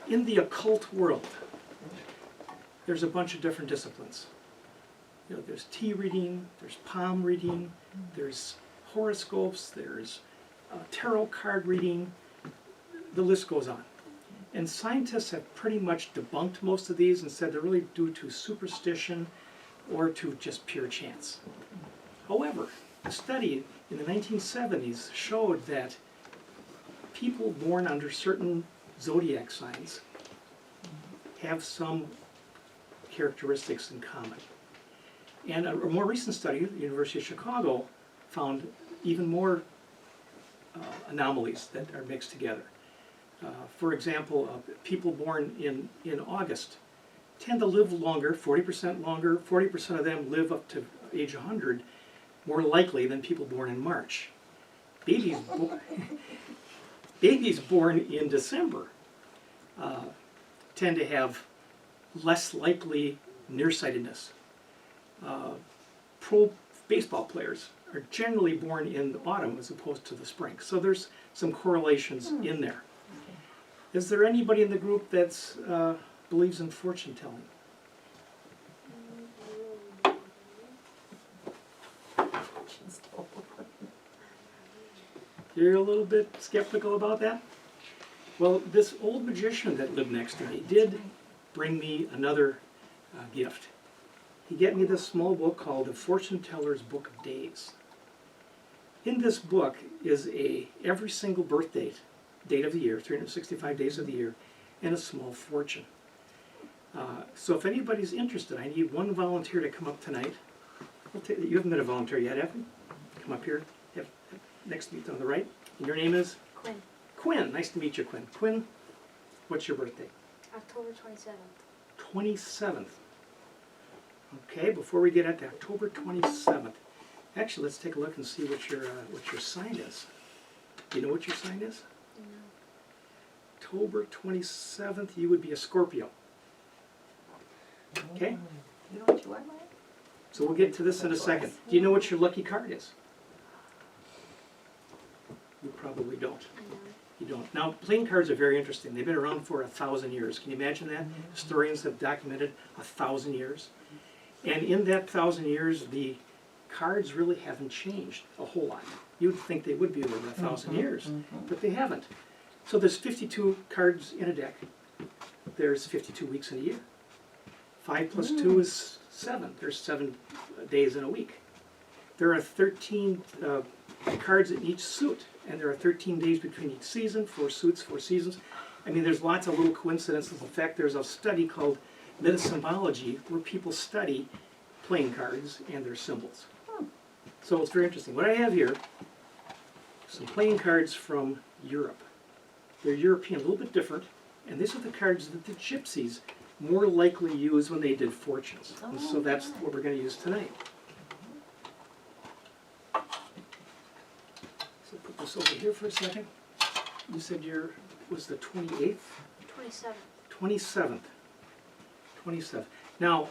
in the occult world, there's a bunch of different disciplines. You know, there's tea reading, there's palm reading, there's horoscopes, there's tarot card reading, the list goes on. And scientists have pretty much debunked most of these and said they're really due to superstition or to just pure chance. However, a study in the 1970s showed that people born under certain zodiac signs have some characteristics in common. And a more recent study at the University of Chicago found even more anomalies that are mixed together. For example, people born in August tend to live longer, 40% longer, 40% of them live up to age 100, more likely than people born in March. Babies born in December tend to have less likely nearsightedness. Pro baseball players are generally born in the autumn as opposed to the spring. So there's some correlations in there. Is there anybody in the group that believes in fortune telling? You're a little bit skeptical about that? Well, this old magician that lived next to me did bring me another gift. He gave me this small book called The Fortune Teller's Book of Days. In this book is every single birth date of the year, 365 days of the year, and a small fortune. So if anybody's interested, I need one volunteer to come up tonight. You haven't been a volunteer yet, have you? Come up here. Next to me on the right. And your name is? Quinn. Quinn. Nice to meet you, Quinn. Quinn, what's your birthday? October 27th. 27th. Okay, before we get at October 27th, actually let's take a look and see what your sign is. Do you know what your sign is? No. October 27th, you would be a Scorpio. Okay? You know what you are, Mike? So we'll get to this in a second. Do you know what your lucky card is? You probably don't. I know. You don't. Now, playing cards are very interesting. They've been around for 1,000 years. Can you imagine that? Historians have documented 1,000 years. And in that 1,000 years, the cards really haven't changed a whole lot. You'd think they would be over 1,000 years, but they haven't. So there's 52 cards in a deck. There's 52 weeks in a year. 5 plus 2 is 7. There's 7 days in a week. There are 13 cards in each suit, and there are 13 days between each season, 4 suits, 4 seasons. I mean, there's lots of little coincidences. In fact, there's a study called metasymbology where people study playing cards and their symbols. So it's very interesting. What I have here, some playing cards from Europe. They're European, a little bit different, and these are the cards that the gypsies more likely use when they did fortunes. And so that's what we're going to use tonight. So put this over here for a second. You said was the 28th? 27th. 27th. 27th. Now,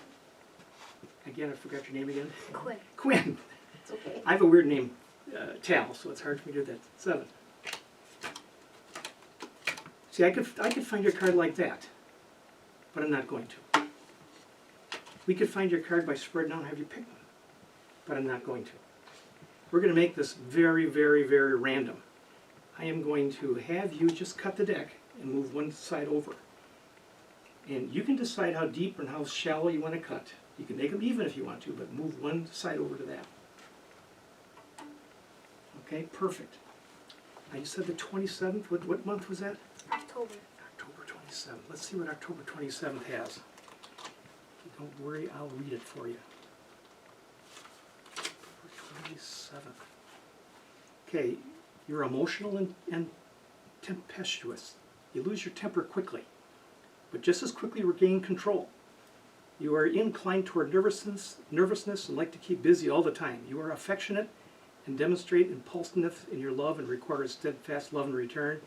again, I forgot your name again. Quinn. Quinn. It's okay. I have a weird name, Tal, so it's hard for me to do that. 7. See, I could find your card like that, but I'm not going to. We could find your card by spreading out and have you pick one, but I'm not going to. We're going to make this very, very, very random. I am going to have you just cut the deck and move one side over. And you can decide how deep and how shallow you want to cut. You can make them even if you want to, but move one side over to that. Okay, perfect. Now you said the 27th. What month was that? October. October 27th. Let's see what October 27th has. Don't worry, I'll read it for you. October 27th. Okay, you're emotional and tempestuous. You lose your temper quickly, but just as quickly regain control. You are inclined toward nervousness and like to keep busy all the time. You are affectionate and demonstrate impulsiveness in your love and require steadfast love in return.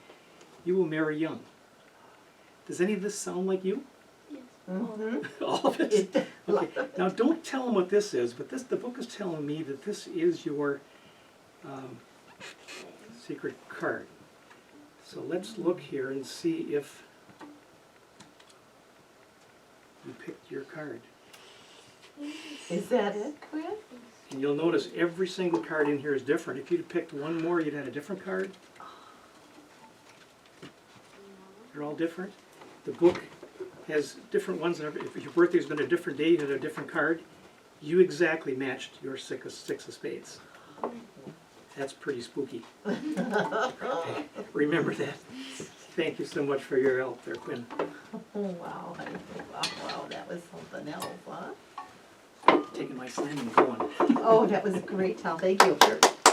You will marry young. Does any of this sound like you? Yes. All of it? Okay. Now don't tell them what this is, but the book is telling me that this is your secret card. So let's look here and see if who picked your card. Is that it, Quinn? And you'll notice every single card in here is different. If you'd picked one more, you'd had a different card. They're all different. The book has different ones. If your birthday's been a different day, you had a different card. You exactly matched your six of spades. That's pretty spooky. Remember that. Thank you so much for your help there, Quinn. Oh, wow, wow, that was something else, huh? Taking my slam and going. Oh, that was great, Tom, thank you.